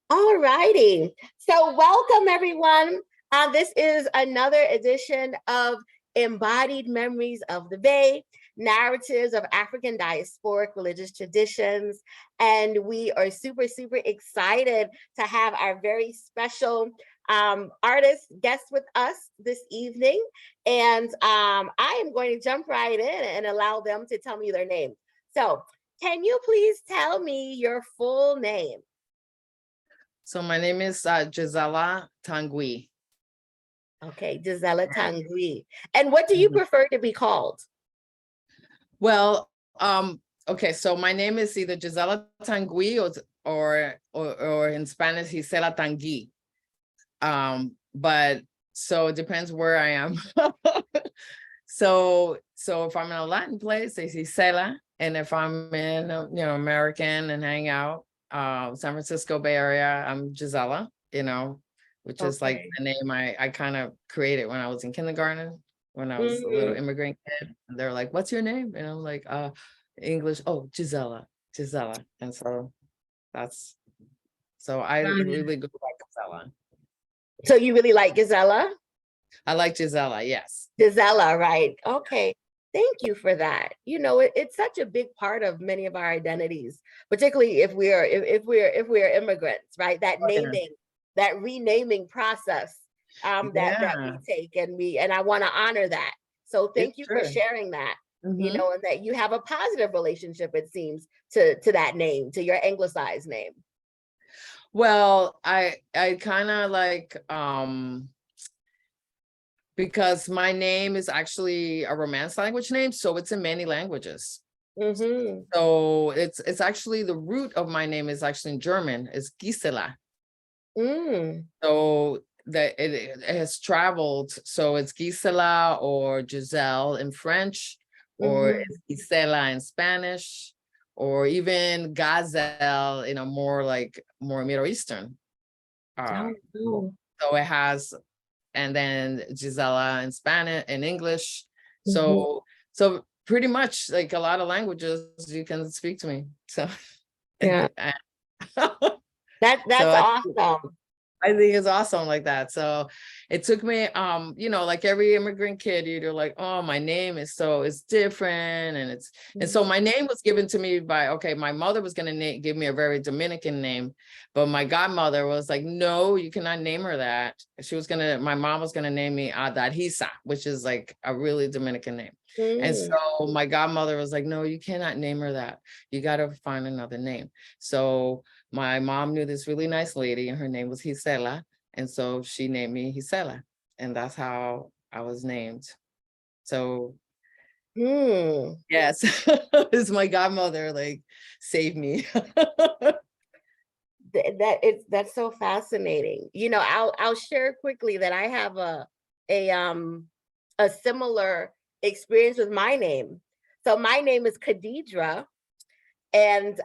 All righty. So welcome, everyone. This is another edition of Embodied Memories of the Bay, Narratives of African Diasporic Religious Traditions. And we are super, super excited to have our very special artist guest with us this evening. And I am going to jump right in and allow them to tell me their name. So can you please tell me your full name? So my name is Gisela Tangui. Okay, Gisela Tangui. And what do you prefer to be called? Well, okay, so my name is either Gisela Tangui or in Spanish, Gisela Tangui. But so it depends where I am. So if I'm in a Latin place, it's Gisela, and if I'm in American and hang out, San Francisco Bay Area, I'm Gisela, which is like the name I kind of created when I was in kindergarten, when I was a little immigrant kid. And they're like, "What's your name?" And I'm like, English, Gisela. And so I really go by Gisela. So you really like Gisela? I like Gisela, yes. Gisela, right. Okay. Thank you for that. It's such a big part of many of our identities, particularly if we're immigrants, right? That naming, that renaming process that we take, and I want to honor that. So thank you for sharing that. And that you have a positive relationship, it seems, to that name, to your anglicized name. Well, I kind of like because my name is actually a Romance language name, so it's in many languages. So it's actually the root of my name is actually in German. It's Gisela. So that it has traveled. So it's Gisela or Giselle in French, or it's Gisela in Spanish, or even Gazelle in a more Middle Eastern. So it has. And then Gisela in Spanish and English. So pretty much like a lot of languages you can speak to me. So yeah. That's awesome. I think it's awesome like that. So it took me, like every immigrant kid, you're like, oh, my name is it's different. And so my name was given to me by, my mother was going to give me a very Dominican name, but my godmother was like, no, you cannot name her that. My mom was going to name me Adarisa, which is like a really Dominican name. And so my godmother was like, no, you cannot name her that. You got to find another name. So my mom knew this really nice lady and her name was Gisela. And so she named me Gisela. And that's how I was named. So yes, it's my godmother saved me. That's so fascinating. I'll share quickly that I have a similar experience with my name. So my name is Khadija, and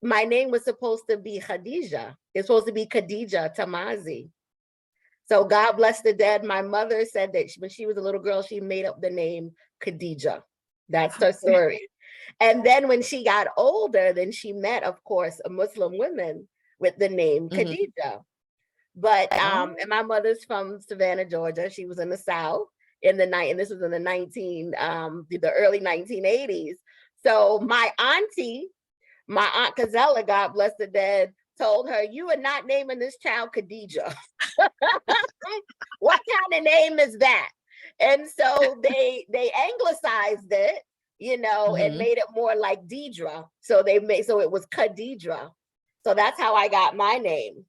my name was supposed to be Khadija. It's supposed to be Khadija Tamazi. So God bless the dead. My mother said that when she was a little girl, she made up the name Khadija. That's her story. And then when she got older, then she met, of course, a Muslim woman with the name Khadija. But and my mother's from Savannah, Georgia. She was in the South in the night, and this was in the early 1980s. So my aunt Gisela, God bless the dead, told her, "You are not naming this child Khadija." What kind of name is that? And so they anglicized it, and made it more like Deidre. So it was Khadija. So that's how I got my name,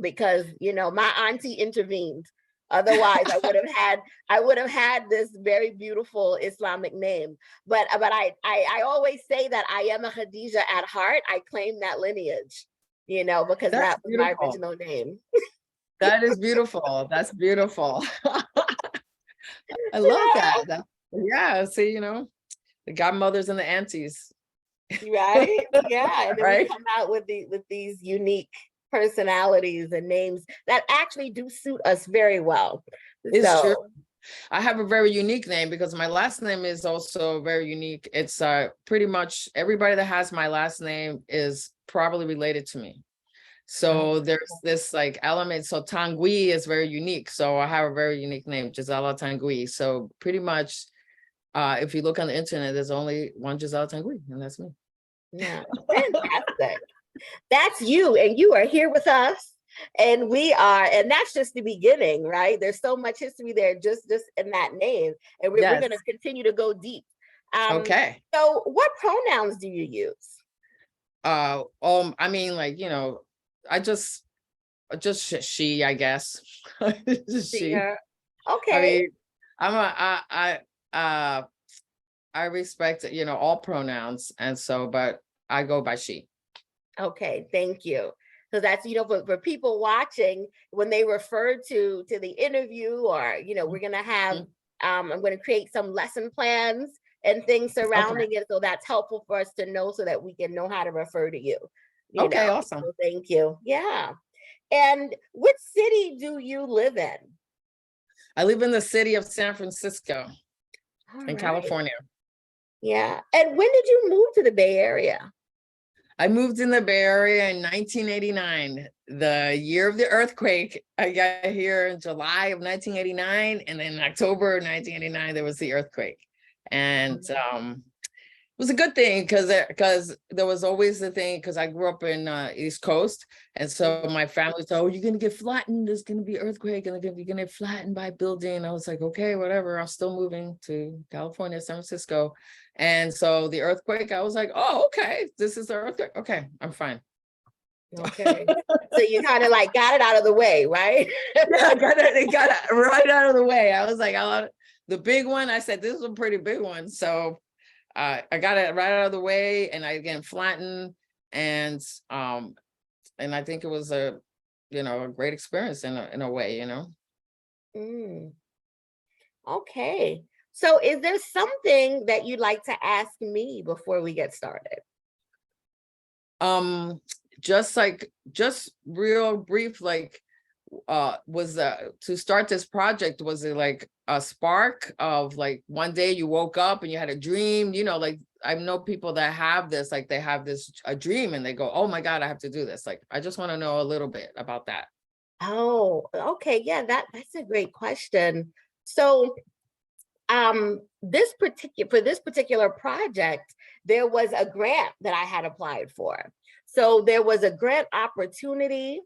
because my auntie intervened. Otherwise, I would have had this very beautiful Islamic name. But I always say that I am a Khadija at heart. I claim that lineage, because that was my original name. That is beautiful. That's beautiful. I love that. Yeah. See, the godmothers and the aunties. Right. Yeah. And then we come out with these unique personalities and names that actually do suit us very well. It's true. I have a very unique name because my last name is also very unique. It's pretty much everybody that has my last name is probably related to me. So there's this like element. So Tangui is very unique. So I have a very unique name, Gisela Tangui. So pretty much, if you look on the internet, there's only one Gisela Tangui, and that's me. Yeah, fantastic. That's you, and you are here with us. And we are, and that's just the beginning, right? There's so much history there just in that name. And we're Yes. going to continue to go deep. Okay. So what pronouns do you use? I mean, like, you know, I just she, I guess. She. Her. Okay. I mean, I respect, you know, all pronouns, and so, but I go by she. Okay, thank you. So that's, you know, for people watching, when they refer to the interview, or, you know, we're going to have, I'm going to create some lesson plans and things surrounding it. So that's helpful for us to know, so that we can know how to refer to you. Okay, awesome. So thank you. Yeah. And which city do you live in? I live in the city of San Francisco in California. Yeah. And when did you move to the Bay Area? I moved in the Bay Area in 1989, the year of the earthquake. I got here in July of 1989, and then in October 1989, there was the earthquake. And it was a good thing, because there was always the thing, because I grew up in East Coast. And so my family said, oh, you're going to get flattened. There's going to be an earthquake, and you're going to get flattened by a building. I was like, okay, whatever. I'm still moving to California, San Francisco. And so the earthquake, I was like, oh, okay, this is the earthquake. Okay, I'm fine. Okay. So you kind of like got it out of the way, right? Yeah, I got it right out of the way. I was like, the big one, I said, this is a pretty big one. So I got it right out of the way, and I again flattened, and I think it was a great experience in a way, you know. Okay. So is there something that you'd like to ask me before we get started? Just real brief, like, to start this project, was it like a spark of like one day you woke up and you had a dream? You know, like, I know people that have this, like they have a dream and they go, oh my God, I have to do this. Like, I just want to know a little bit about that. Oh, okay. Yeah, that's a great question. So for this particular project, there was a grant that I had applied for. So there was a grant opportunity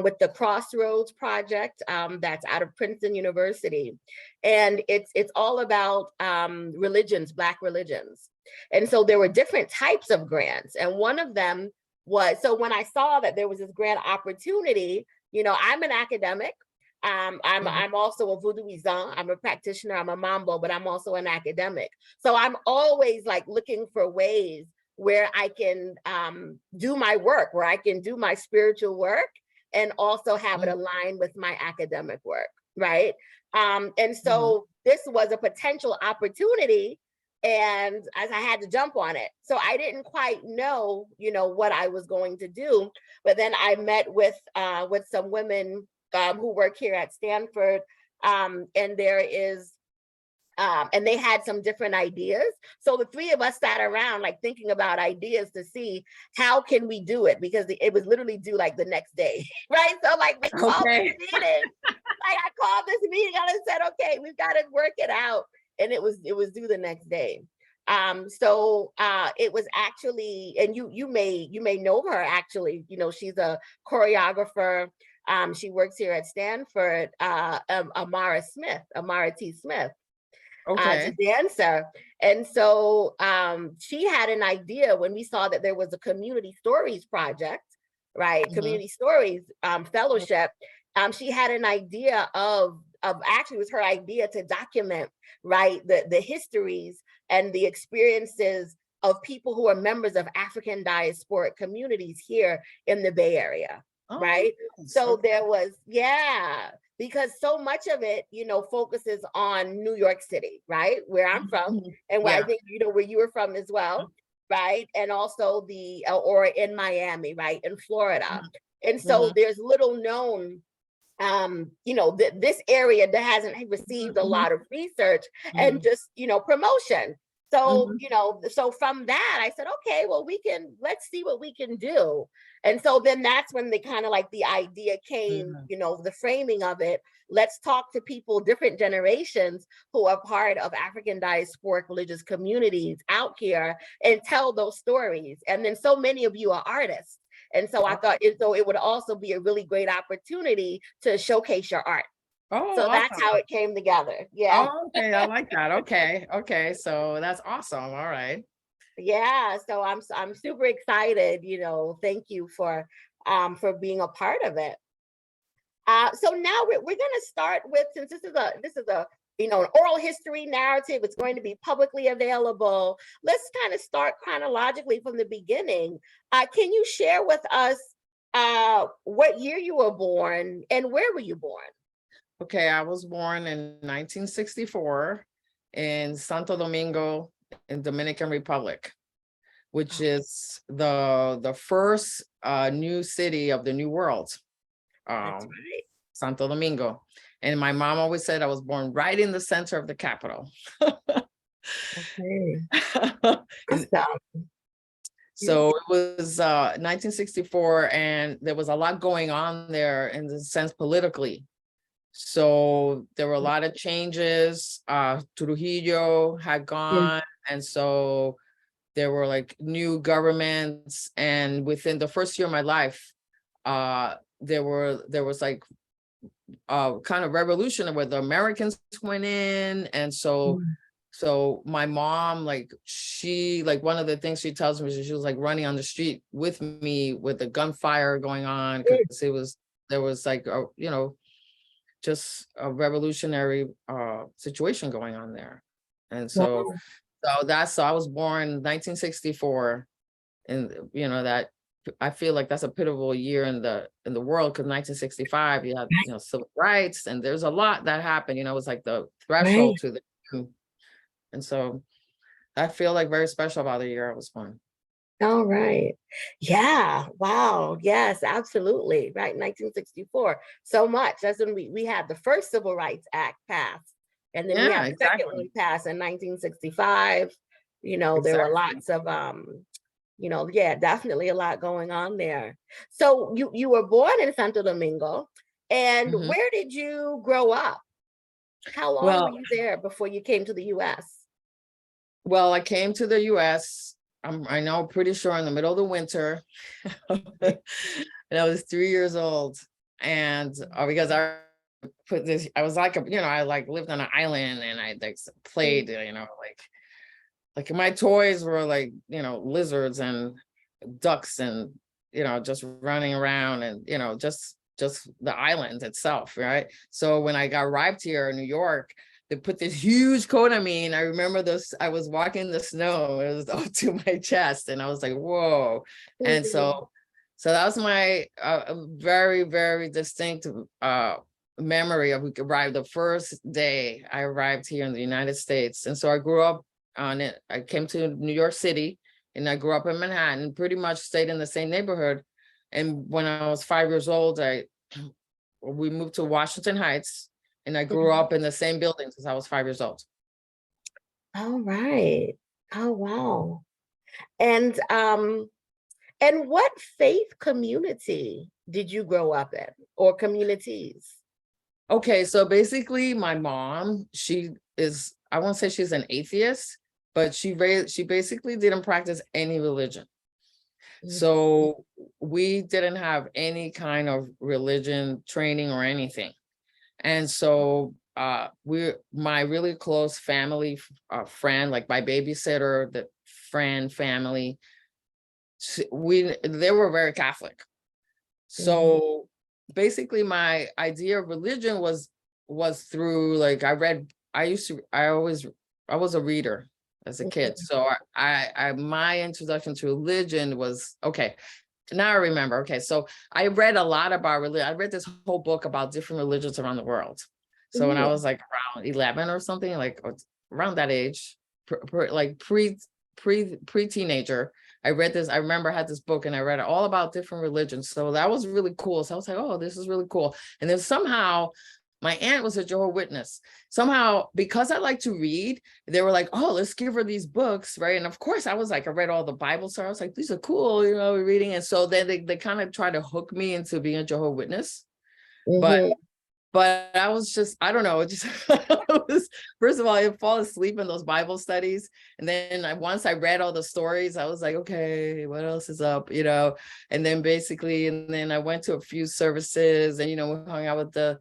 with the Crossroads Project that's out of Princeton University. And it's all about religions, Black religions. And so there were different types of grants. And one of them was, so when I saw that there was this grant opportunity, you know, I'm an academic. I'm also a voodooisant. I'm a practitioner. I'm a mambo, but I'm also an academic. So I'm always like looking for ways where I can do my work, where I can do my spiritual work and also have it align with my academic work, right? And so this was a potential opportunity, and as I had to jump on it. So I didn't quite know, you know, what I was going to do, but then I met with some women who work here at Stanford, and there is, and they had some different ideas. So the three of us sat around like thinking about ideas to see how can we do it, because it was literally due like the next day, right? So like we called this meeting, like I called this meeting and I said, okay, we've got to work it out. And it was due the next day. So it was actually, and you may know her actually, you know, she's a choreographer. She works here at Stanford, Amara T. Smith. To dancer. And so she had an idea when we saw that there was a community stories project, right? Community stories fellowship. She had an idea of actually, it was her idea to document, right, the histories and the experiences of people who are members of African diasporic communities here in the Bay Area, right? So there was, because so much of it, you know, focuses on New York City, right? Where I'm from, and where I think, you know, where you were from as well, right? And also or in Miami, right? In Florida. And so there's little known, you know, this area that hasn't received a lot of research and just, you know, promotion. So, so from that, I said, okay, well, let's see what we can do. And so then that's when the idea came, the framing of it. Let's talk to people, different generations who are part of African diasporic religious communities out here and tell those stories. And then so many of you are artists. And so I thought it would also be a really great opportunity to showcase your art. Oh, So awesome. that's how it came together. Yeah. Oh, okay, I like that. Okay. So that's awesome. All right. Yeah. So I'm super excited. Thank you for being a part of it. So now we're going to start with, since this is a an oral history narrative, it's going to be publicly available. Let's kind of start chronologically from the beginning. Can you share with us what year you were born and where were you born? Okay, I was born in 1964 in Santo Domingo in Dominican Republic, which is the first new city of the New World. That's right. Santo Domingo. And my mom always said I was born right in the center of the capital. Okay. So it was 1964, and there was a lot going on there in the sense politically. So there were a lot of changes. Trujillo had gone, and so there were like new governments. And within the first year of my life, there was like kind of revolution where the Americans went in, and so my mom, like one of the things she tells me is she was like running on the street with me with the gunfire going on, because there was like just a revolutionary situation going on there. And so I was born in 1964, and that I feel like that's a pivotal year in the world, because 1965 you had civil rights, and there's a lot that happened. It was like the threshold to the new. And so I feel like very special about the year I was born. All right. Yeah. Wow. Yes, absolutely. Right. 1964. So much. That's when we had the first Civil Rights Act passed. And then we had the second one passed in 1965. There were lots of definitely a lot going on there. So you were born in Santo Domingo, and where did you grow up? How long were you there before you came to the US? Well, I came to the US, I know, pretty sure in the middle of the winter. And I was 3 years old. And because I was like, I like lived on an island, and I like played, like my toys were like, lizards and ducks, and, just running around, and, just the island itself. Right. So when I arrived here in New York, they put this huge coat on me, and I remember this, I was walking in the snow, it was up to my chest, and I was like, whoa. And so that was my very, very distinct memory of we arrived the first day I arrived here in the United States. And so I grew up on it. I came to New York City, and I grew up in Manhattan, pretty much stayed in the same neighborhood. And when I was 5 years old, we moved to Washington Heights, and I grew up in the same building since I was 5 years old. All right. Oh, wow. And what faith community did you grow up in, or communities? Okay, so basically my mom, I won't say she's an atheist, but she basically didn't practice any religion. So we didn't have any kind of religion training or anything. And so my really close family friend, like my babysitter, the friend family, they were very Catholic. So basically my idea of religion was through, like, I was a reader as a kid. So my introduction to religion was, okay, now I remember. Okay, so I read a lot about religion. I read this whole book about different religions around the world. So when I was like around 11 or something, like around that age, like pre-teenager, I read this. I remember I had this book, and I read all about different religions. So that was really cool. So I was like, oh, this is really cool. And then somehow my aunt was a Jehovah's Witness. Somehow, because I like to read, they were like, oh, let's give her these books, right? And of course, I was like, I read all the Bible, so I was like, these are cool, we're reading. And so then they kind of try to hook me into being a Jehovah's Witness. But I was just, I don't know, it just, first of all, I fall asleep in those Bible studies. And then once I read all the stories, I was like, okay, what else is up, And then basically, and then I went to a few services and, we hung out with the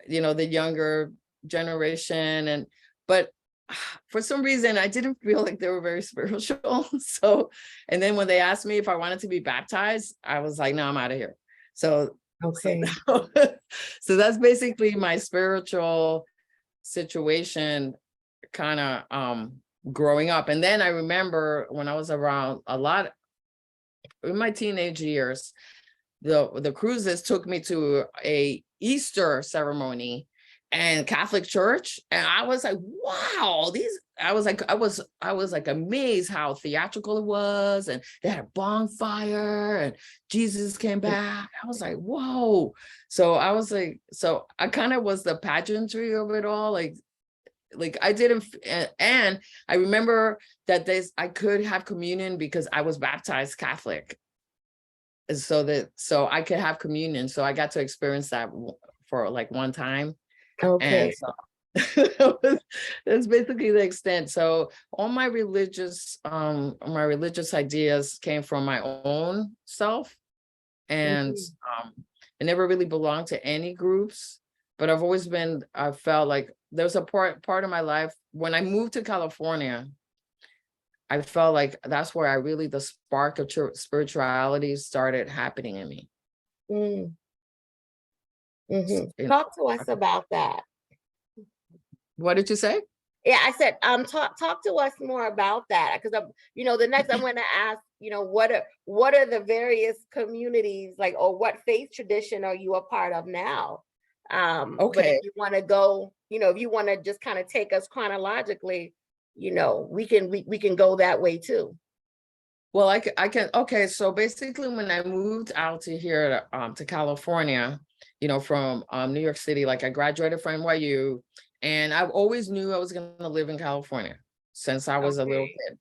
younger generation. But for some reason, I didn't feel like they were very spiritual. So, and then when they asked me if I wanted to be baptized, I was like, no, I'm out of here. So, okay. So that's basically my spiritual situation kind of growing up. And then I remember when I was around a lot in my teenage years, the cruises took me to a Easter ceremony and Catholic church. And I was like, wow, I was like amazed how theatrical it was. And they had a bonfire and Jesus came back. I was like, whoa. So I was like, so I kind of was the pageantry of it all. Like I didn't, and I remember that I could have communion because I was baptized Catholic. So I could have communion. So I got to experience that for like one time. Okay. And so that's basically the extent. So all my religious ideas came from my own self. And I never really belonged to any groups, but I felt like there was a part of my life when I moved to California. I felt like that's where the spark of spirituality started happening in me. Talk to us about that. What did you say? Yeah, I said, talk to us more about that, because the next I'm going to ask, what are the various communities like, or what faith tradition are you a part of now? Okay. But if you want to go, if you want to just kind of take us chronologically, we can go that way too. Well, I can. Okay, so basically, when I moved out to here to California, from New York City, like I graduated from NYU, and I always knew I was going to live in California since I was a little kid.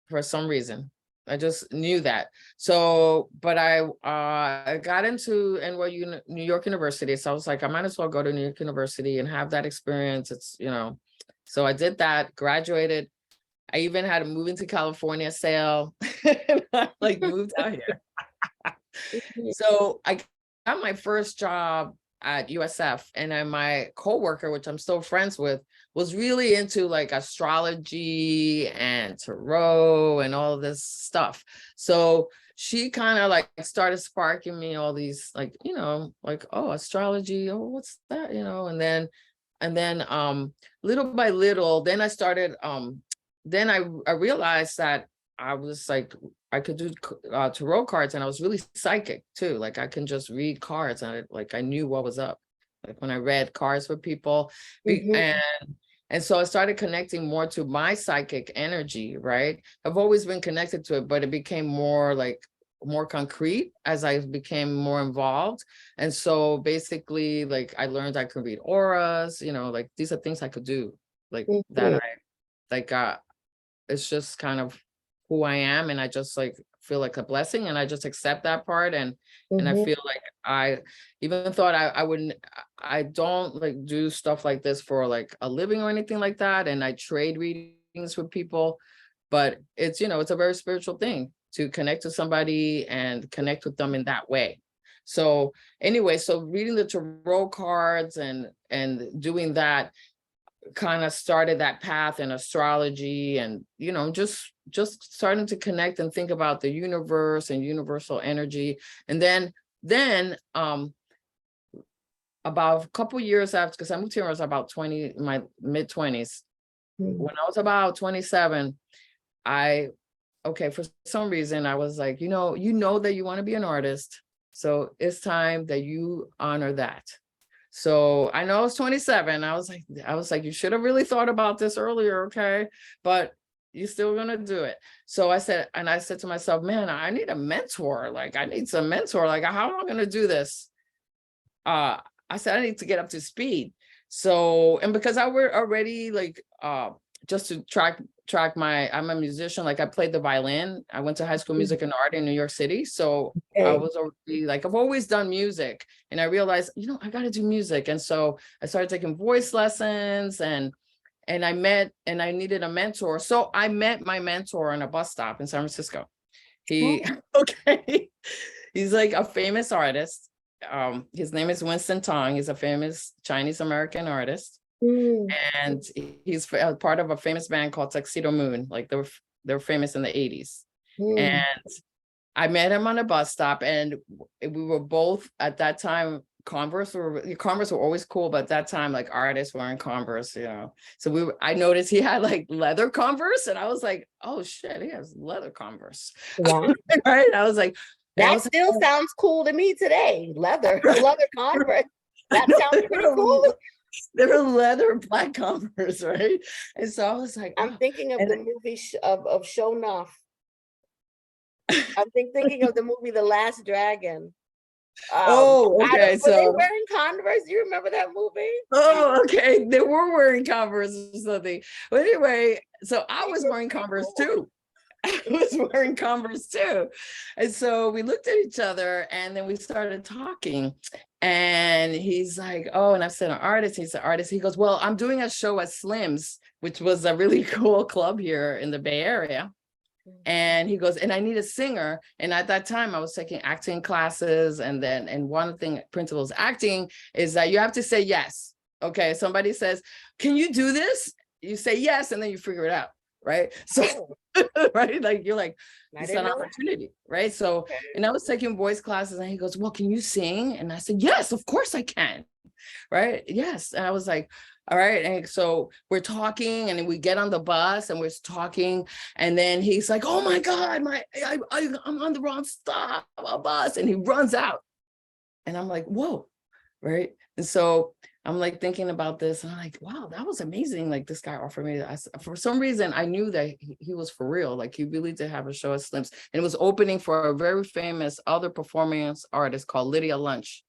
For some reason, I just knew that. So, but I got into NYU, New York University, so I was like, I might as well go to New York University and have that experience. It's so I did that, graduated. I even had a moving to California sale, like moved out here. So I got my first job at USF, and then my coworker, which I'm still friends with, was really into like astrology and tarot and all of this stuff. So she kind of like started sparking me all these like, like, oh, astrology, oh, what's that, and then little by little, then I started then I realized that I was like, I could do tarot cards, and I was really psychic too. Like I can just read cards, and I knew what was up. Like when I read cards for people, and so I started connecting more to my psychic energy. Right, I've always been connected to it, but it became more concrete as I became more involved. And so basically, like I learned I could read auras. Like these are things I could do. Like that it's just kind of who I am, and I just like feel like a blessing, and I just accept that part, and I feel like I even thought I don't like do stuff like this for like a living or anything like that, and I trade readings with people, but it's it's a very spiritual thing to connect to somebody and connect with them in that way. So anyway, so reading the tarot cards and doing that kind of started that path in astrology, and just starting to connect and think about the universe and universal energy. And then about a couple years after, because I moved here when I was about 20, my mid-20s. When I was about 27, for some reason I was like, that you want to be an artist, so it's time that you honor that. So I know I was 27. I was like, you should have really thought about this earlier, okay? But you're still gonna do it. So I said to myself, man, I need a mentor. Like I need some mentor. Like how am I gonna do this? I said, I need to get up to speed. So, and because I were already like, just to track I'm a musician, like I played the violin. I went to high school music and art in New York City. So I was already like, I've always done music, and I realized, I got to do music. And so I started taking voice lessons, and I needed a mentor. So I met my mentor on a bus stop in San Francisco. He's like a famous artist. His name is Winston Tong. He's a famous Chinese American artist. And he's part of a famous band called Tuxedo Moon. Like they were famous in the 80s. And I met him on a bus stop, and we were both at that time Converse were always cool, but at that time, like, artists wearing Converse, So I noticed he had like leather Converse, and I was like, oh shit, he has leather Converse. Wow. Right? I was like, that still sounds cool to me today. Leather Converse. That sounds pretty cool. They were leather black Converse, right? And so I was like, I'm thinking of the movie of Show Enough. I'm thinking of the movie The Last Dragon. Okay. Were they wearing Converse? Do you remember that movie? Oh, okay. They were wearing Converse or something. But anyway, so I was wearing Converse too. I was wearing Converse too. And so we looked at each other, and then we started talking. And he's like, oh, and I said, an artist. He's an artist. He goes, well, I'm doing a show at Slim's, which was a really cool club here in the Bay Area. And he goes, and I need a singer. And at that time I was taking acting classes. And one thing principles acting is that you have to say yes. Okay. Somebody says, can you do this? You say yes, and then you figure it out. Right. So, right. Like, you're like, it's an opportunity. Right. So, and I was taking voice classes, and he goes, well, can you sing? And I said, yes, of course I can. Right. Yes. And I was like, all right. And so we're talking, and we get on the bus, and we're talking. And then he's like, oh my God, I'm on the wrong stop, bus. And he runs out. And I'm like, whoa. Right. And so I'm like thinking about this, and I'm like, wow, that was amazing. Like, this guy offered me, for some reason, I knew that he was for real. Like, he really did have a show at Slim's, and it was opening for a very famous other performance artist called Lydia Lunch.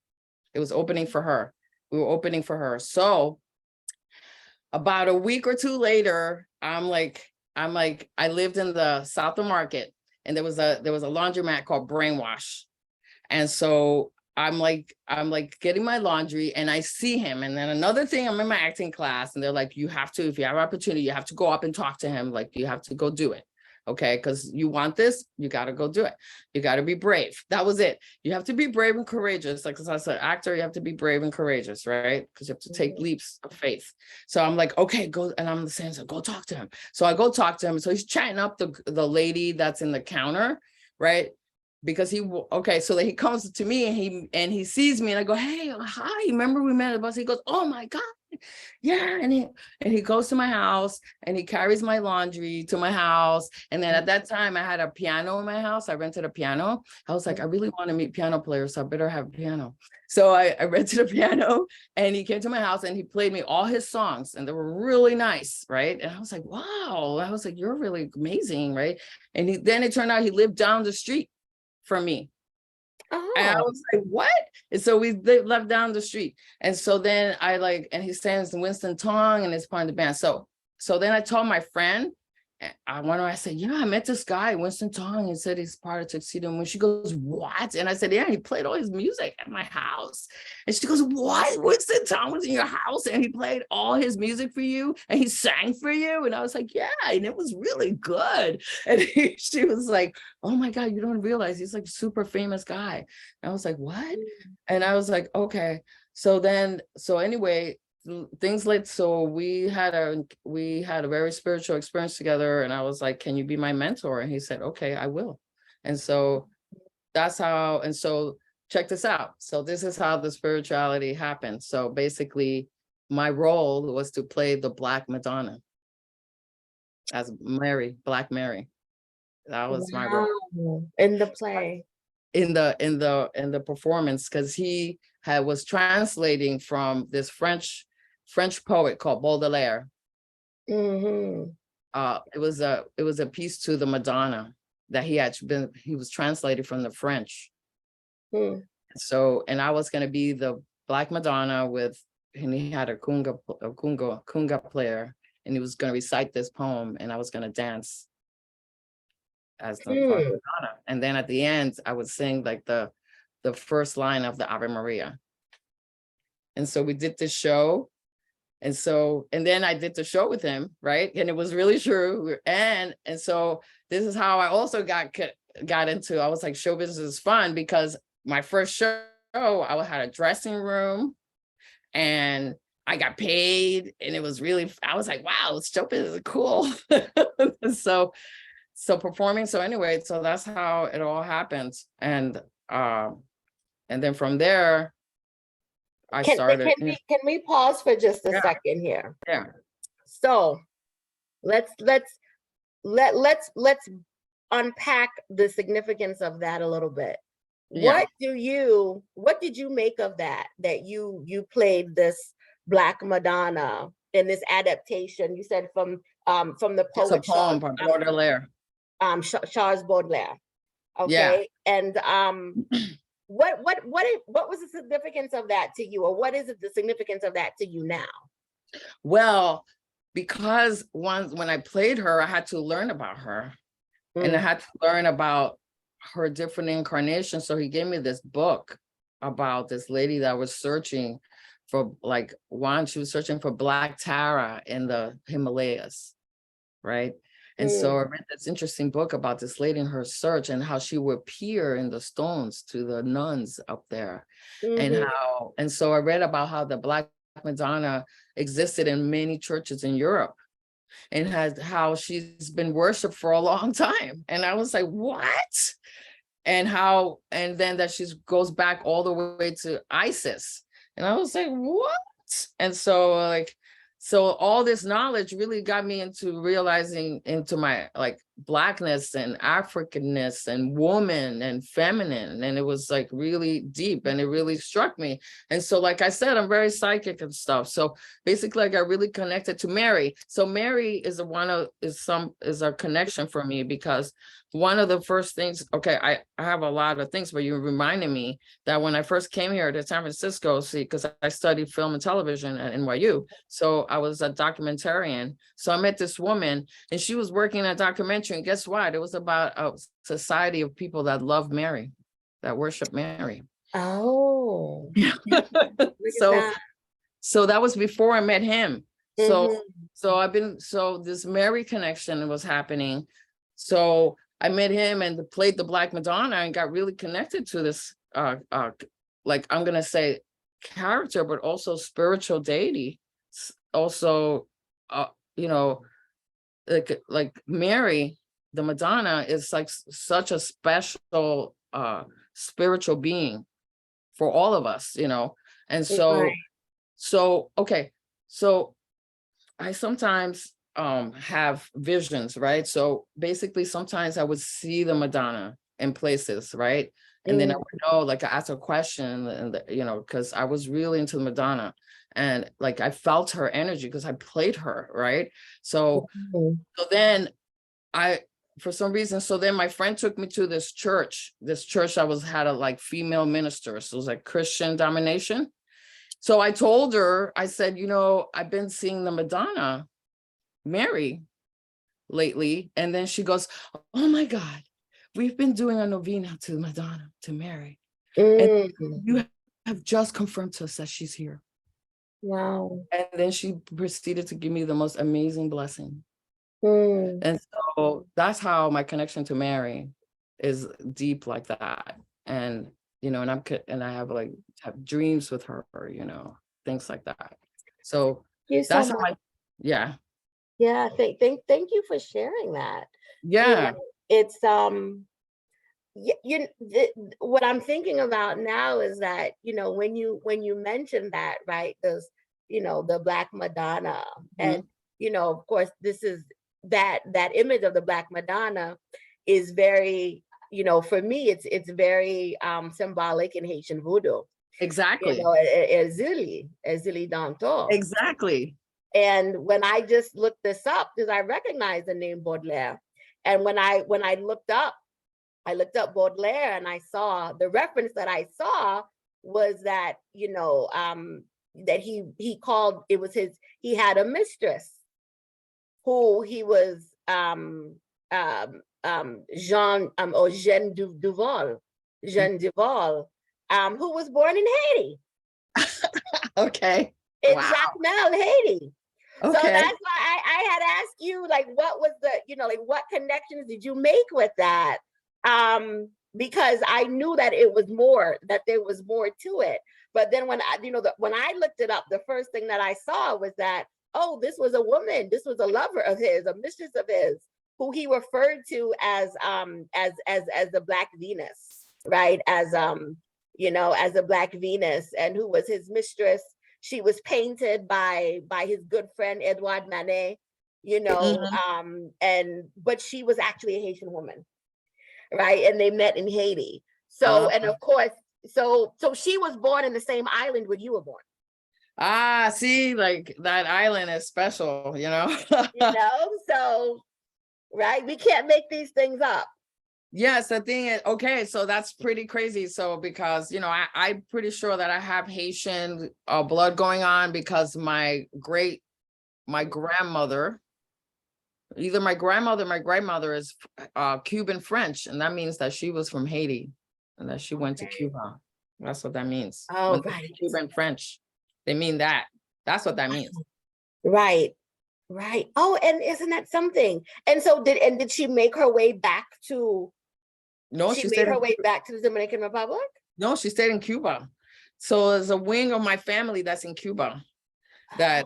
It was opening for her. We were opening for her. So about a week or two later, I'm like, I lived in the South of Market, and there was a laundromat called Brainwash. And so I'm like getting my laundry, and I see him. And then another thing, I'm in my acting class, and they're like, you have to, if you have an opportunity, you have to go up and talk to him. Like, you have to go do it. Okay. Because you want this, you got to go do it. You got to be brave. That was it. You have to be brave and courageous. Like, as an actor, you have to be brave and courageous, right? Because you have to take leaps of faith. So I'm like, okay, go. And I'm saying, so go talk to him. So I go talk to him. So he's chatting up the lady that's in the counter, right? Because so that he comes to me, and he sees me, and I go, hey, hi, remember we met at the bus? He goes, oh my God. Yeah. And he goes to my house, and he carries my laundry to my house. And then at that time I had a piano in my house. I rented a piano. I was like, I really want to meet piano players, so I better have a piano. So I rented a piano, and he came to my house, and he played me all his songs, and they were really nice. Right. And I was like, wow. I was like, you're really amazing. Right. And then it turned out he lived down the street from me. Oh. And I was like, what? And so we left down the street. And so then and he stands in Winston Tong, and it's part of the band. So then I told my friend, I said, I met this guy, Winston Tong, and said he's part of Tuxedo. And when she goes, what? And I said, yeah, he played all his music at my house. And she goes, what? Winston Tong was in your house, and he played all his music for you, and he sang for you? And I was like, yeah, and it was really good. And she was like, oh my God, you don't realize he's like a super famous guy. And I was like, what? And I was like, okay. So anyway, things like, so we had a very spiritual experience together, and I was like, can you be my mentor? And he said, okay, I will. And so that's how, and so check this out. So this is how the spirituality happened. So basically my role was to play the Black Madonna as Black Mary. That was my role in the play, in the performance, because he was translating from this French poet called Baudelaire. It was a piece to the Madonna that he was translated from the French. So, and I was going to be the Black Madonna and he had a kunga player, and he was going to recite this poem, and I was going to dance as the Black Madonna. And then at the end, I would sing like the first line of the Ave Maria. And so we did this show. And then I did the show with him, right? And it was really true. And so this is how I also got into, I was like, show business is fun, because my first show, I had a dressing room and I got paid, and it was really, I was like, wow, show business is cool. So performing. So anyway, so that's how it all happened. And then from there, I started. Can we pause for just a second here? Yeah. So let's unpack the significance of that a little bit. Yeah. What did you make of that you played this Black Madonna in this adaptation? You said from the poet. It's a poem by Baudelaire. Charles Baudelaire. Okay. Yeah. And what was the significance of that to you, or what is the significance of that to you now? Well, because when I played her, I had to learn about her, and I had to learn about her different incarnations. So he gave me this book about this lady that was searching for she was searching for Black Tara in the Himalayas, right? And so I read this interesting book about this lady in her search, and how she would peer in the stones to the nuns up there. And so I read about how the Black Madonna existed in many churches in Europe, and how she's been worshipped for a long time. And I was like, what? And then that she goes back all the way to Isis. And I was like, what? And so so all this knowledge really got me into realizing into my Blackness and Africanness and woman and feminine. And it was really deep, and it really struck me. And so, like I said, I'm very psychic and stuff. So basically I got really connected to Mary. So Mary is a connection for me, because one of the first things, I have a lot of things, but you reminded me that when I first came here to San Francisco, because I studied film and television at NYU. So I was a documentarian. So I met this woman, and she was working on a documentary. And guess what? It was about a society of people that love Mary, that worship Mary. Oh. So that was before I met him. So this Mary connection was happening. So I met him and played the Black Madonna, and got really connected to this, I'm going to say character, but also spiritual deity. Also, like Mary, the Madonna, is such a special spiritual being for all of us, And so, so I sometimes have visions, right? So basically sometimes I would see the Madonna in places, right? And then I would know, I asked a question, and because I was really into the Madonna, and I felt her energy because I played her, right? So then for some reason, so then my friend took me to this church that had a female minister. So it was Christian domination. So I told her, I said, I've been seeing the Madonna, Mary, lately. And then she goes, oh my God, we've been doing a novena to Madonna, to Mary. And you have just confirmed to us that she's here. Wow. And then she proceeded to give me the most amazing blessing. And so that's how my connection to Mary is deep like that. And, and I have dreams with her, things like that. So that's how yeah. Yeah, thank you for sharing that. Yeah. It's what I'm thinking about now is that, when you mentioned that, right, those, the Black Madonna, and of course this is that image of the Black Madonna is very, for me it's very symbolic in Haitian voodoo. Exactly. Ezili Danto. Exactly. And when I just looked this up, because I recognize the name Baudelaire, and when I looked up Baudelaire, and I saw the reference that I saw was that, that he called, it was he had a mistress who he was Jeanne Duval, who was born in Haiti. Okay. In Wow. Jacmel, Haiti. Okay. So that's why I had asked you, like, what was the, like, what connections did you make with that? Because I knew that it was more, that there was more to it. But then when I, when I looked it up, the first thing that I saw was that, oh, this was a woman, this was a lover of his, a mistress of his, who he referred to as the Black Venus, right? As as a Black Venus, and who was his mistress. She was painted by his good friend Edouard Manet, but she was actually a Haitian woman, right? And they met in Haiti. So, and of course, so she was born in the same island where you were born. See, like that island is special, So, right? We can't make these things up. Yes, the thing is, okay, so that's pretty crazy. So because, I'm pretty sure that I have Haitian blood going on, because my grandmother, either my grandmother or my grandmother is Cuban French, and that means that she was from Haiti and that she went to Cuba. That's what that means. Oh, right. Cuban French, they mean that. That's what that means. Right. Right. Oh, and isn't that something? And so did she make her way back to? No, she made her way back to the Dominican Republic? No, she stayed in Cuba. So there's a wing of my family that's in Cuba that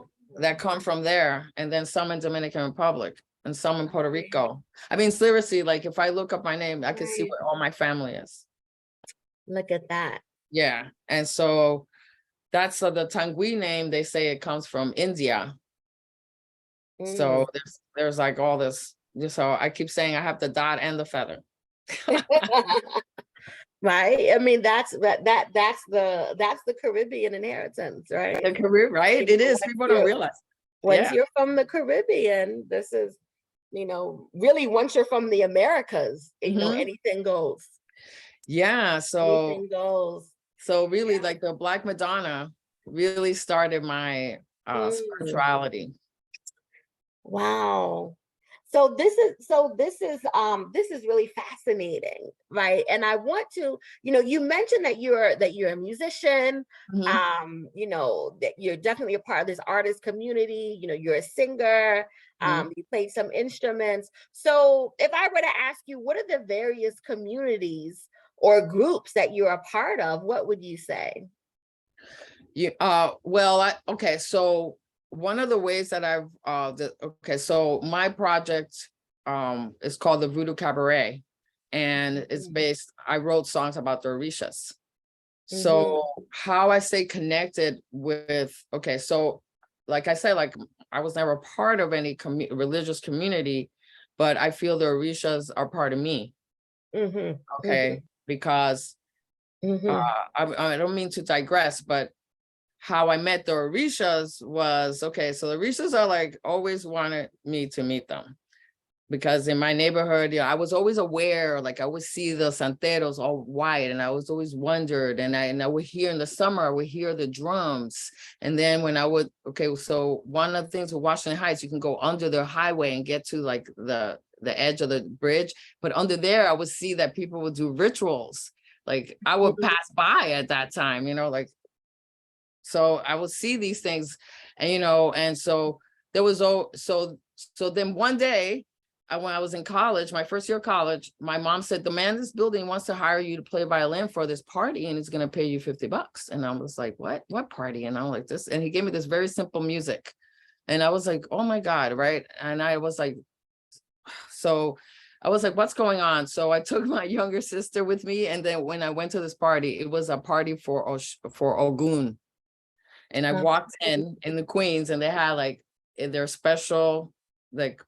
come from there, and then some in Dominican Republic and some in Puerto Rico. I mean, seriously, like if I look up my name, I can see where all my family is. Look at that. Yeah. And so that's the Tangui name, they say it comes from India. So there's like all this. So I keep saying I have the dot and the feather. Right. I mean, that's the Caribbean inheritance, right? The Caribbean, right? It is. People don't realize. Once you're from the Caribbean, this is, really once you're from the Americas, anything goes. Yeah. So anything goes. So really, like the Black Madonna really started my spirituality. Wow. So this is really fascinating, right? And I want to, you mentioned that you're a musician, that you're definitely a part of this artist community, you're a singer, you played some instruments. So if I were to ask you, what are the various communities or groups that you're a part of, what would you say? Okay, so one of the ways that I've so my project is called the Voodoo Cabaret, and it's based, I wrote songs about the Orishas. So how I stay connected with, so like I said, like I was never part of any religious community, but I feel the Orishas are part of me. Because I don't mean to digress, but how I met the Orishas was, so the Orishas are like, always wanted me to meet them. Because in my neighborhood, I was always aware, like I would see the santeros all white, and I was always wondered, and I would hear in the summer, I would hear the drums. And then when I would, so one of the things with Washington Heights, you can go under the highway and get to like the edge of the bridge. But under there, I would see that people would do rituals. Like I would pass by at that time, like, so I would see these things, and, and so there was, so then one day, when I was in college, my first year of college, my mom said, the man in this building wants to hire you to play violin for this party, and he's going to pay you $50. And I was like, what party? And I'm like, this, and he gave me this very simple music. And I was like, oh my God. Right. And I was like, what's going on? So I took my younger sister with me. And then when I went to this party, it was a party for Ogun. And I walked in the Queens, and they had like their special, like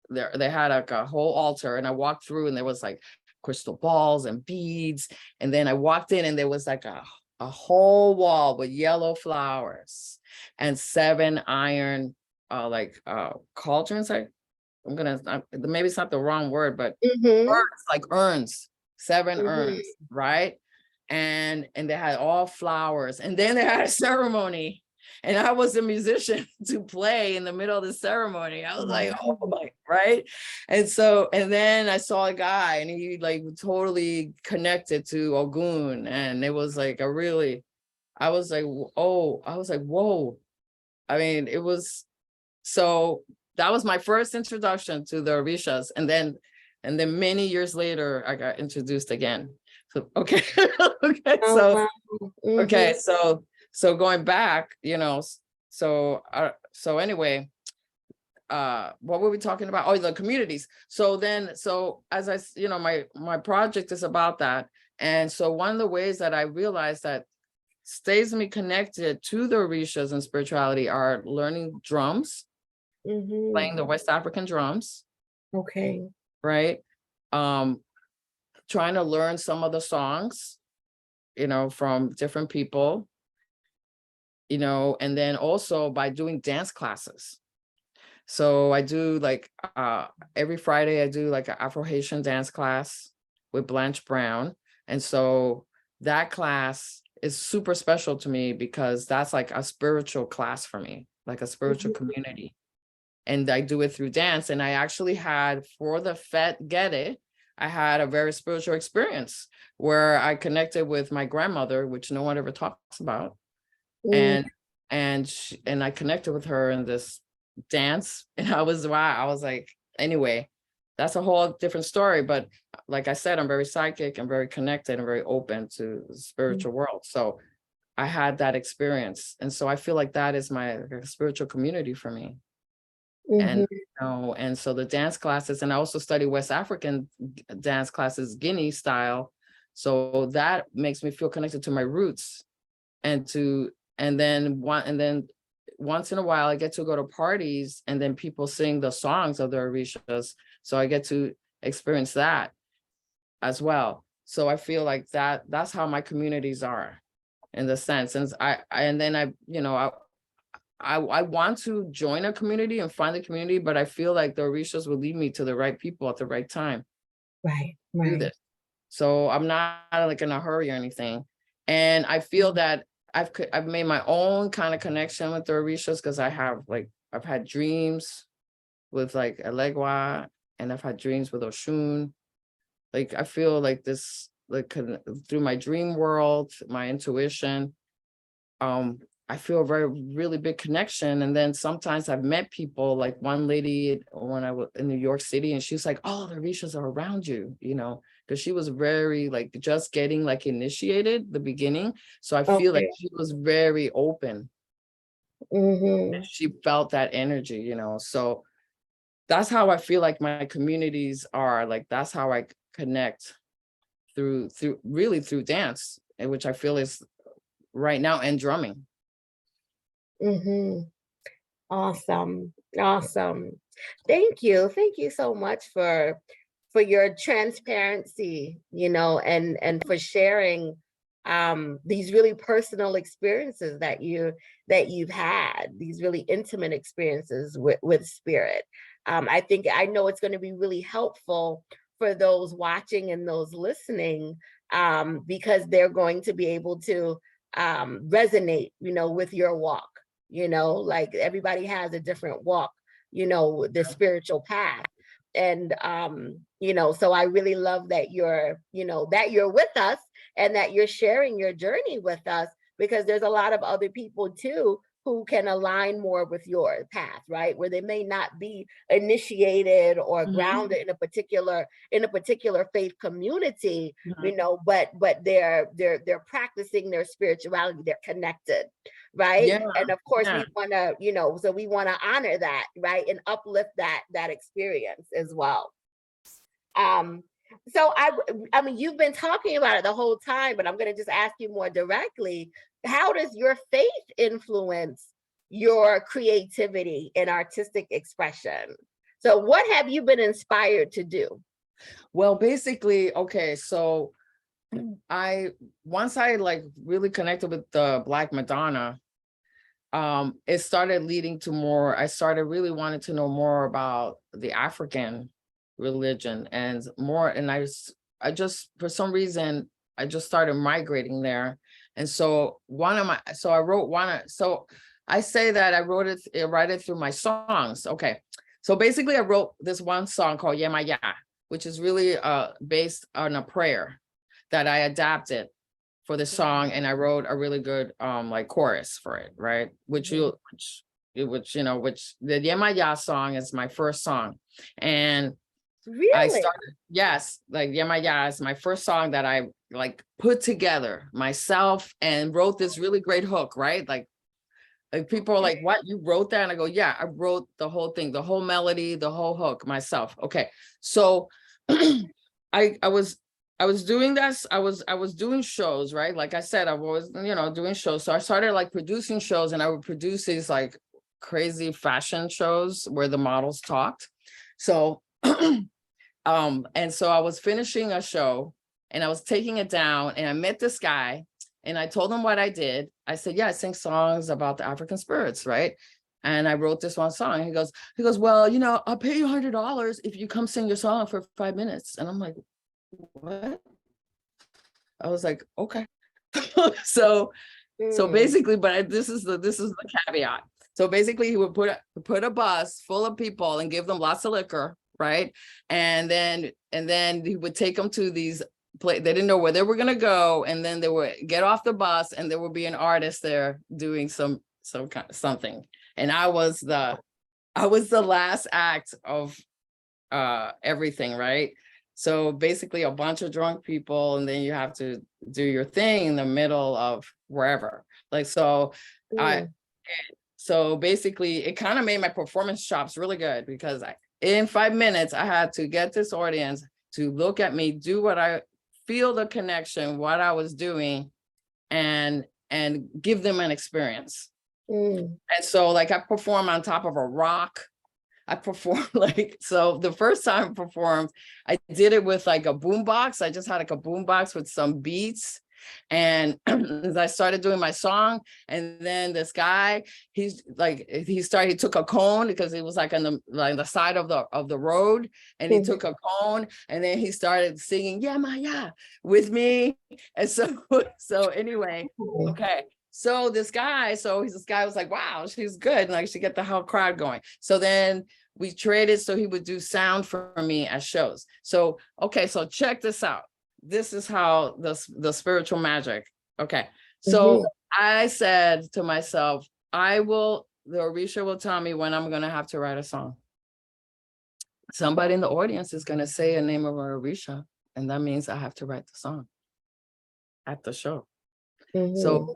they had like a whole altar, and I walked through, and there was like crystal balls and beads. And then I walked in, and there was like a whole wall with yellow flowers and 7 iron cauldrons. Maybe it's not the wrong word, but urns, like urns, 7 urns, right? and they had all flowers, and then they had a ceremony, and I was a musician to play in the middle of the ceremony. I was like, oh my, right? And then I saw a guy, and he like totally connected to Ogun, and it was like I was like, whoa. I mean, it was, so that was my first introduction to the Orishas. And then many years later, I got introduced again. So, okay. Okay. Oh, wow. Mhm. Okay. So going back, so anyway, what were we talking about? Oh, the communities. So as my project is about that. And so one of the ways that I realized that stays me connected to the Orishas and spirituality are learning drums, playing the West African drums. Okay. Right. Trying to learn some of the songs, from different people, and then also by doing dance classes. So I do like every Friday I do like an Afro-Haitian dance class with Blanche Brown. And so that class is super special to me because that's like a spiritual class for me, like a spiritual community. And I do it through dance. And I actually had, for the Fête Gede, I had a very spiritual experience where I connected with my grandmother, which no one ever talks about. And I connected with her in this dance. And I was like, anyway, that's a whole different story. But like I said, I'm very psychic and very connected and very open to the spiritual world. So I had that experience. And so I feel like that is my spiritual community for me. And and so the dance classes, and I also study West African dance classes, Guinea style. So that makes me feel connected to my roots. And then once in a while I get to go to parties, and then people sing the songs of the Orishas. So I get to experience that as well. So I feel like that's how my communities are, in the sense. And I want to join a community and find the community, but I feel like the Orishas will lead me to the right people at the right time. Right. Do this. So I'm not like in a hurry or anything. And I feel that I've made my own kind of connection with the Orishas, because I've had dreams with like Elegua, and I've had dreams with Oshun. Like I feel like this, like through my dream world, my intuition, I feel a really big connection. And then sometimes I've met people, like one lady when I was in New York City, and she's like, oh, the Orishas are around you, because she was very like just getting like initiated the beginning. So I feel like she was very open. She felt that energy, so that's how I feel like my communities are. Like that's how I connect through dance, which I feel is right now, and drumming. Awesome. Thank you so much for your transparency, and for sharing these really personal experiences that you've had, these really intimate experiences with spirit. I know it's going to be really helpful for those watching and those listening, because they're going to be able to resonate, with your walk. Like everybody has a different walk, the spiritual path. And so I really love that you're with us, and that you're sharing your journey with us, because there's a lot of other people too who can align more with your path, right? Where they may not be initiated or grounded in a particular faith community, but they're practicing their spirituality, they're connected, right? Yeah. And of course, we want to, so we want to honor that, right? And uplift that experience as well. So I mean, you've been talking about it the whole time, but I'm going to just ask you more directly. How does your faith influence your creativity and artistic expression? So what have you been inspired to do? Well, basically, okay, so once I like really connected with the Black Madonna, it started leading to more. I started really wanting to know more about the African religion and more. And I just, for some reason, I just started migrating there. And so I say that I wrote it through my songs. Okay. So basically I wrote this one song called Yemaya, which is really based on a prayer that I adapted for the song, and I wrote a really good like chorus for it, right? Which the Yemaya song is my first song. And really? I started, yes, like Yemaya is my first song that I like put together myself and wrote this really great hook, right? Like people are like, what, you wrote that? And I go, yeah, I wrote the whole thing, the whole melody, the whole hook myself. Okay. So I was doing this, I was doing shows, right? Like I said, I was, doing shows. So I started like producing shows, and I would produce these like crazy fashion shows where the models talked. So, and so I was finishing a show and I was taking it down, and I met this guy and I told him what I did. I said, yeah, I sing songs about the African spirits, right? And I wrote this one song. He goes, well, I'll pay you $100 if you come sing your song for 5 minutes. And I'm like, what? I was like, okay. So basically, but this is the caveat. So basically he would put a bus full of people and give them lots of liquor, right? And then he would take them to these they didn't know where they were gonna go, and then they would get off the bus and there would be an artist there doing some kind of something. And I was the last act of everything, right? So basically a bunch of drunk people, and then you have to do your thing in the middle of wherever. Like, so so basically it kind of made my performance chops really good, because in 5 minutes, I had to get this audience to look at me, do what I feel the connection, what I was doing, and give them an experience. And so like I performed on top of a rock. I performed so the first time I performed, I did it with like a boombox. I just had like a boombox with some beats. And as I started doing my song, and then this guy, he took a cone, because it was like on the side of the road, and he took a cone, and then he started singing "Yeah, with me. And so anyway, okay. So this guy was like, wow, she's good. And like, she get the whole crowd going. So then we traded, so he would do sound for me at shows. So, okay, so check this out. This is how the spiritual magic. Okay. So I said to myself, the Orisha will tell me when I'm going to have to write a song. Somebody in the audience is going to say a name of an Orisha, and that means I have to write the song at the show. So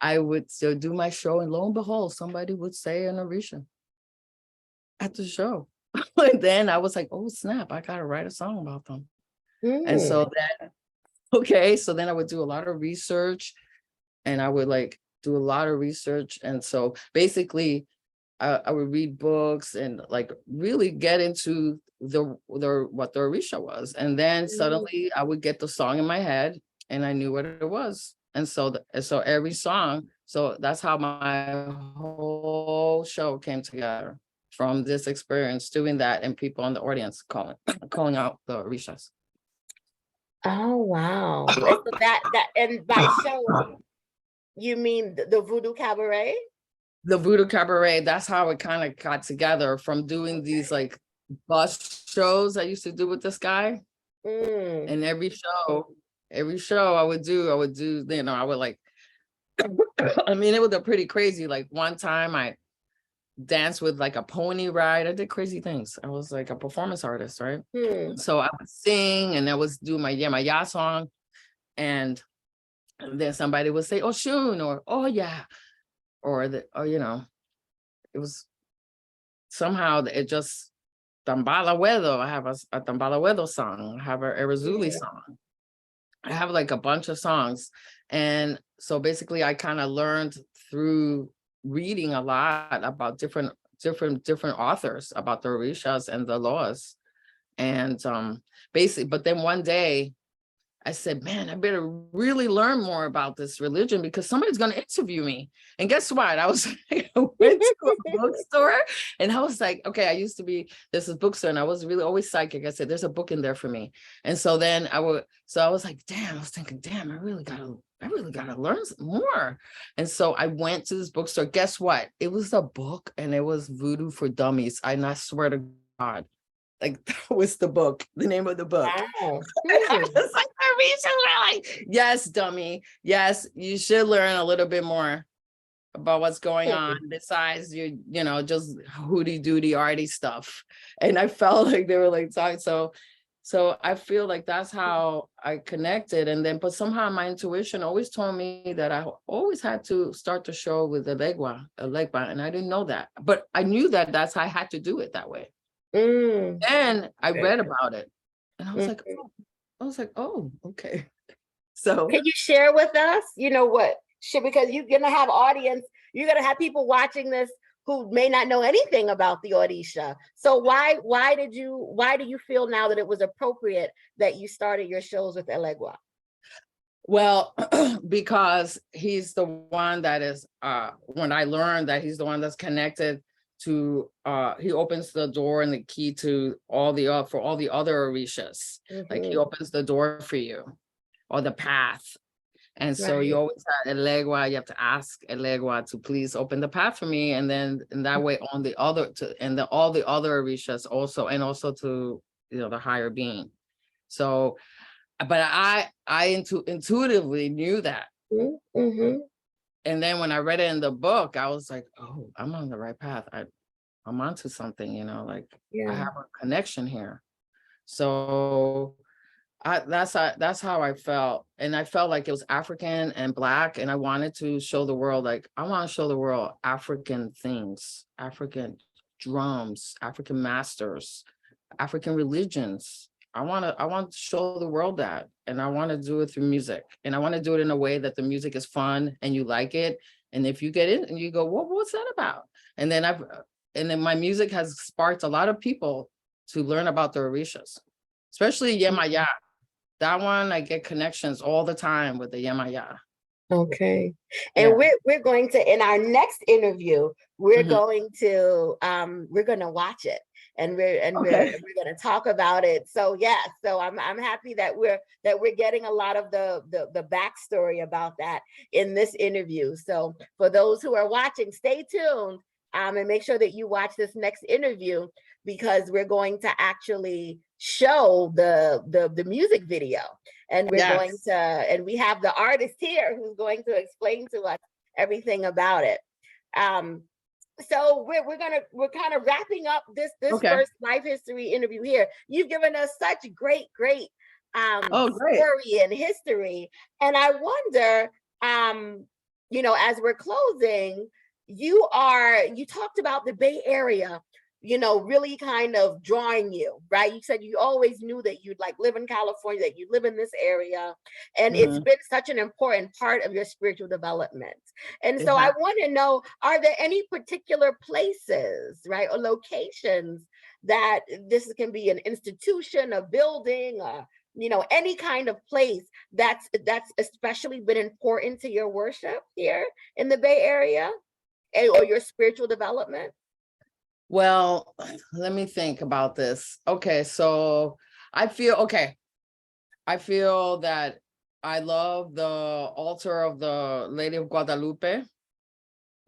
I would still do my show, and lo and behold, somebody would say an Orisha at the show. And then I was like, oh snap, I gotta write a song about them. And so then I would do a lot of research, and I would like do a lot of research. And so basically I would read books and like really get into what the Orisha was. And then suddenly I would get the song in my head, and I knew what it was. And so every song, so that's how my whole show came together, from this experience doing that, and people in the audience calling out the Orishas. Oh wow. So that and by show you mean the Voodoo Cabaret? The Voodoo Cabaret, that's how it kind of got together, from doing these like bus shows I used to do with this guy. And every show I would do, I would like, I mean, it was pretty crazy. Like one time I danced with like a pony ride. I did crazy things. I was like a performance artist, right? So I would sing, and I was doing my Yemaya song, and then somebody would say, oh, Shun, or oh yeah, or it was somehow it just Tambala Wedo. I have a Tambala Wedo song. I have a Erazuli song. I have like a bunch of songs. And so basically I kind of learned through reading a lot about different authors about the Orishas and the laws. And basically, but then one day I said, man, I better really learn more about this religion because somebody's going to interview me. And guess what? I was I went to a bookstore and I was like, okay, I used to be this is bookstore and I was really always psychic. I said, there's a book in there for me. And so then I was like, damn, I was thinking, damn, I really gotta learn more. And so I went to this bookstore. Guess what? It was a book and it was Voodoo for Dummies. And I swear to God, like that was the book, the name of the book. Wow. And I was like, like, yes, dummy. Yes, you should learn a little bit more about what's going on besides you know, just hooty doody arty stuff. And I felt like they were like talking. So I feel like that's how I connected. And then, but somehow my intuition always told me that I always had to start the show with Elegua, and I didn't know that. But I knew that that's how I had to do it that way. And I read about it. And I was like, oh, okay. So can you share with us, you know, what should, because you're gonna have audience, you're gonna have people watching this who may not know anything about the Orisha. So why do you feel now that it was appropriate that you started your shows with Elegua? Well, because he's the one that is, when I learned that he's the one that's connected to, he opens the door and the key to all the other Orishas. Like he opens the door for you or the path. And so you always have Elegua, you have to ask Elegua to please open the path for me. And then in that way on the other all the other Orishas also, and also to, you know, the higher being. So, but I intuitively knew that. And then when I read it in the book, I was like, oh, I'm on the right path. I'm onto something, you know, like I have a connection here. So that's how I felt. And I felt like it was African and Black. And I wanted to show the world, like, I want to show the world African things, African drums, African masters, African religions. I want to show the world that, and I want to do it through music, and I want to do it in a way that the music is fun and you like it. And if you get in and you go, well, what's that about? And then my music has sparked a lot of people to learn about the Orishas, especially Yemaya. That one, I get connections all the time with the Yemaya. Okay. And we're going to, in our next interview, we're going to watch it. And we're going to talk about it. So so I'm happy that we're getting a lot of the backstory about that in this interview. So for those who are watching, stay tuned and make sure that you watch this next interview, because we're going to actually show the music video, and we're going to, and we have the artist here who's going to explain to us everything about it. So we're kind of wrapping up this first life history interview here. You've given us such great story and history, and I wonder, you know, as we're closing, you talked about the Bay Area, you know, really kind of drawing you, right? You said you always knew that you'd like live in California, that you live in this area, and it's been such an important part of your spiritual development. And so I want to know, are there any particular places, right, or locations that this can be an institution, a building, you know, any kind of place that's especially been important to your worship here in the Bay Area or your spiritual development? Well, let me think about this. Okay, so I feel that I love the altar of the Lady of Guadalupe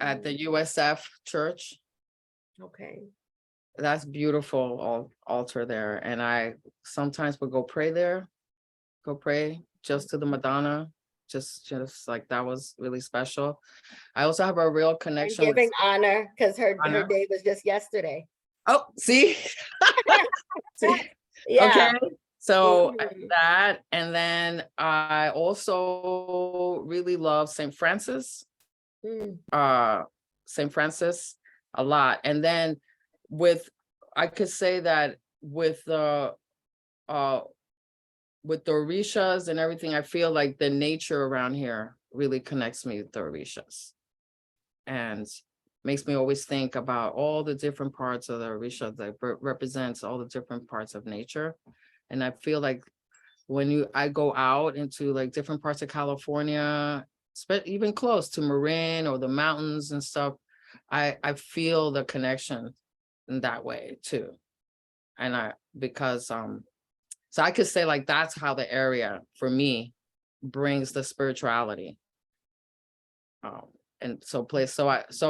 at the USF church. Okay. That's beautiful altar there. And I sometimes would go pray just to the Madonna. Just like that was really special. I also have a real connection and giving honor, because her day was just yesterday. Oh, see? Okay. So that, and then I also really love St. Francis. St. Francis a lot. And then I could say that with the Orishas and everything, I feel like the nature around here really connects me with the Orishas and makes me always think about all the different parts of the Orisha that represents all the different parts of nature. And I feel like when I go out into like different parts of California, even close to Marin or the mountains and stuff, I feel the connection in that way too. And because so I could say like that's how the area for me brings the spirituality. And so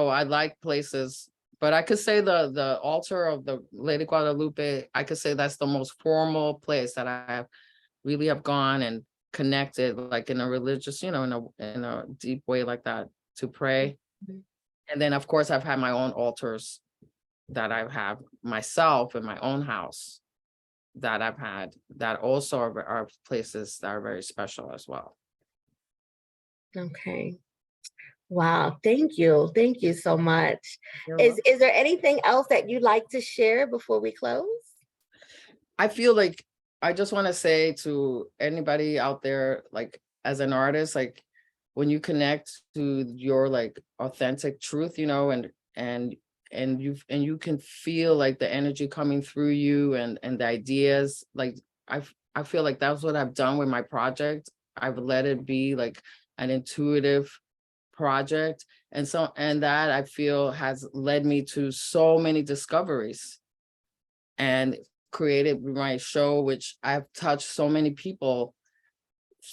I like places, but I could say the altar of the Lady Guadalupe, I could say that's the most formal place that I really have gone and connected, like in a religious, in a deep way like that, to pray. Mhm. And then of course I've had my own altars that I have myself in my own house that I've had that also are places that are very special as well. Okay. Wow. Thank you. Thank you so much. You're Is welcome. there anything else that you'd like to share before we close? I feel like I just want to say to anybody out there, like as an artist, like when you connect to your like authentic truth, and you can feel like the energy coming through you and the ideas, like I feel like that's what I've done with my project. I've let it be like an intuitive project, and that I feel has led me to so many discoveries and created my show, which I've touched so many people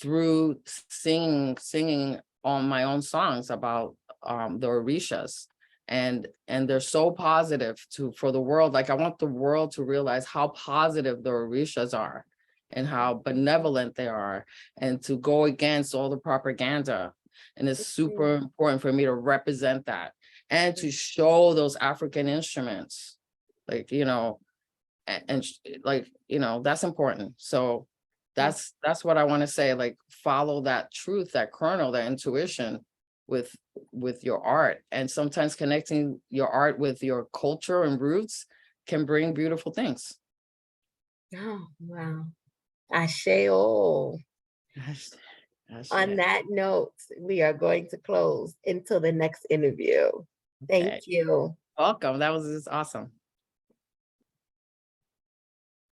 through singing on my own songs about the Orishas. And they're so positive for the world. Like I want the world to realize how positive the Orishas are and how benevolent they are, and to go against all the propaganda. And it's super important for me to represent that and to show those African instruments, like, that's important. So that's what I want to say, like follow that truth, that kernel, that intuition with your art. And sometimes connecting your art with your culture and roots can bring beautiful things. Oh, wow. Asheo. On that note, we are going to close until the next interview. Thank Okay. you. Welcome. That was just awesome.